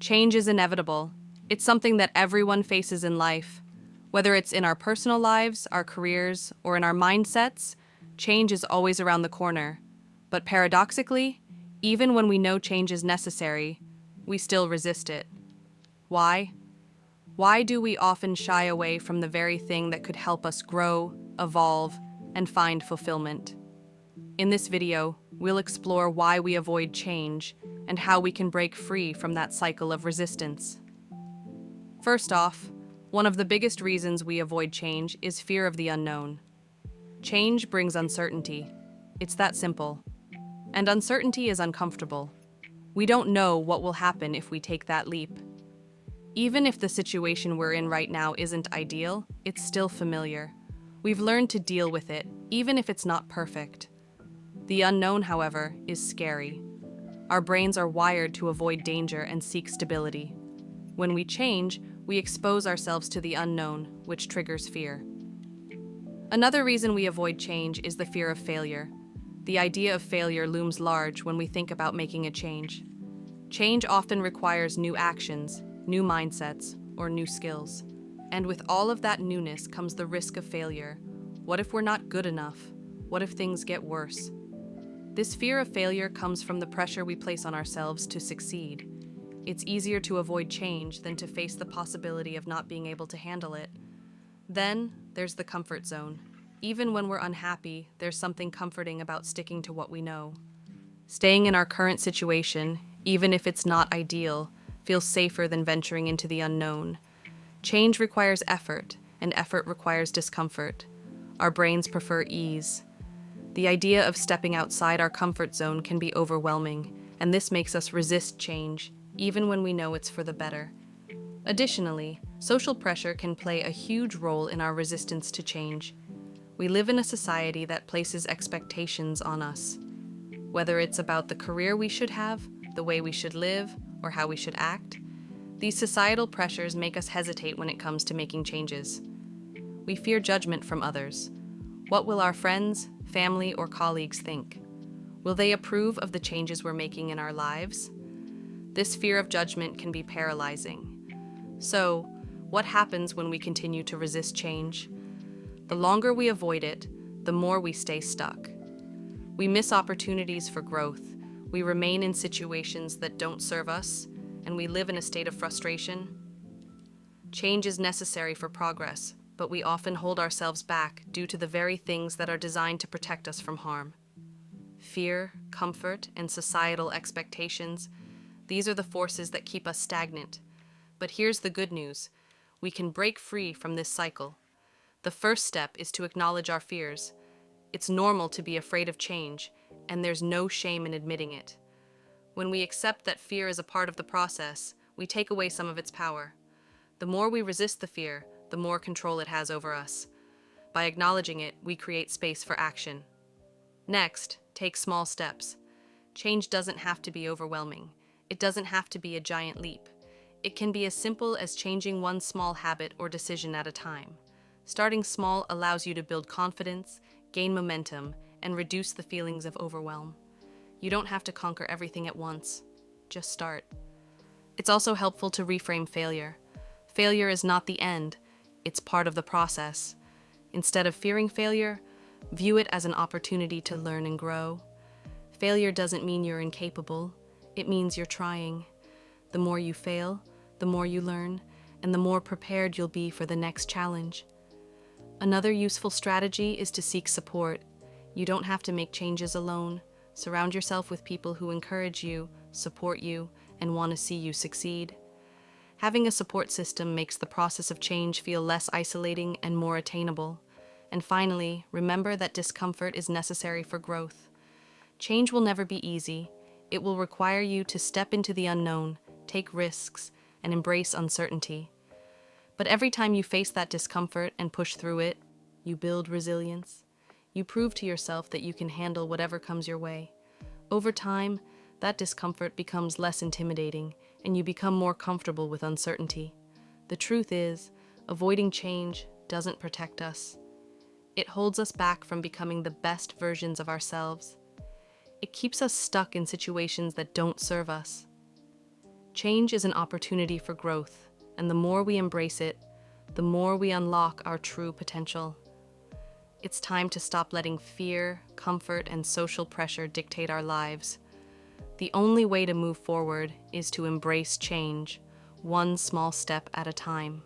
Change is inevitable. It's something that everyone faces in life. Whether it's in our personal lives, our careers, or in our mindsets, change is always around the corner. But paradoxically, even when we know change is necessary, we still resist it. Why? Why do we often shy away from the very thing that could help us grow, evolve, and find fulfillment? In this video, we'll explore why we avoid change and how we can break free from that cycle of resistance. First off, one of the biggest reasons we avoid change is fear of the unknown. Change brings uncertainty. It's that simple. And uncertainty is uncomfortable. We don't know what will happen if we take that leap. Even if the situation we're in right now isn't ideal, it's still familiar. We've learned to deal with it, even if it's not perfect. The unknown, however, is scary. Our brains are wired to avoid danger and seek stability. When we change, we expose ourselves to the unknown, which triggers fear. Another reason we avoid change is the fear of failure. The idea of failure looms large when we think about making a change. Change often requires new actions, new mindsets, or new skills. And with all of that newness comes the risk of failure. What if we're not good enough? What if things get worse? This fear of failure comes from the pressure we place on ourselves to succeed. It's easier to avoid change than to face the possibility of not being able to handle it. Then, there's the comfort zone. Even when we're unhappy, there's something comforting about sticking to what we know. Staying in our current situation, even if it's not ideal, feels safer than venturing into the unknown. Change requires effort, and effort requires discomfort. Our brains prefer ease. The idea of stepping outside our comfort zone can be overwhelming, and this makes us resist change, even when we know it's for the better. Additionally, social pressure can play a huge role in our resistance to change. We live in a society that places expectations on us. Whether it's about the career we should have, the way we should live, or how we should act, these societal pressures make us hesitate when it comes to making changes. We fear judgment from others. What will our friends, family, or colleagues think? Will they approve of the changes we're making in our lives? This fear of judgment can be paralyzing. So, what happens when we continue to resist change? The longer we avoid it, the more we stay stuck. We miss opportunities for growth. We remain in situations that don't serve us, and we live in a state of frustration. Change is necessary for progress, but we often hold ourselves back due to the very things that are designed to protect us from harm. Fear, comfort, and societal expectations, these are the forces that keep us stagnant. But here's the good news. We can break free from this cycle. The first step is to acknowledge our fears. It's normal to be afraid of change, and there's no shame in admitting it. When we accept that fear is a part of the process, we take away some of its power. The more we resist the fear, the more control it has over us. By acknowledging it, we create space for action. Next, take small steps. Change doesn't have to be overwhelming. It doesn't have to be a giant leap. It can be as simple as changing one small habit or decision at a time. Starting small allows you to build confidence, gain momentum, and reduce the feelings of overwhelm. You don't have to conquer everything at once. Just start. It's also helpful to reframe failure. Failure is not the end. It's part of the process. Instead of fearing failure, view it as an opportunity to learn and grow. Failure doesn't mean you're incapable. It means you're trying. The more you fail, the more you learn, and the more prepared you'll be for the next challenge. Another useful strategy is to seek support. You don't have to make changes alone. Surround yourself with people who encourage you, support you, and want to see you succeed. Having a support system makes the process of change feel less isolating and more attainable. And finally, remember that discomfort is necessary for growth. Change will never be easy. It will require you to step into the unknown, take risks, and embrace uncertainty. But every time you face that discomfort and push through it, you build resilience. You prove to yourself that you can handle whatever comes your way. Over time, that discomfort becomes less intimidating, and you become more comfortable with uncertainty. The truth is, avoiding change doesn't protect us. It holds us back from becoming the best versions of ourselves. It keeps us stuck in situations that don't serve us. Change is an opportunity for growth, and the more we embrace it, the more we unlock our true potential. It's time to stop letting fear, comfort, and social pressure dictate our lives. The only way to move forward is to embrace change, one small step at a time.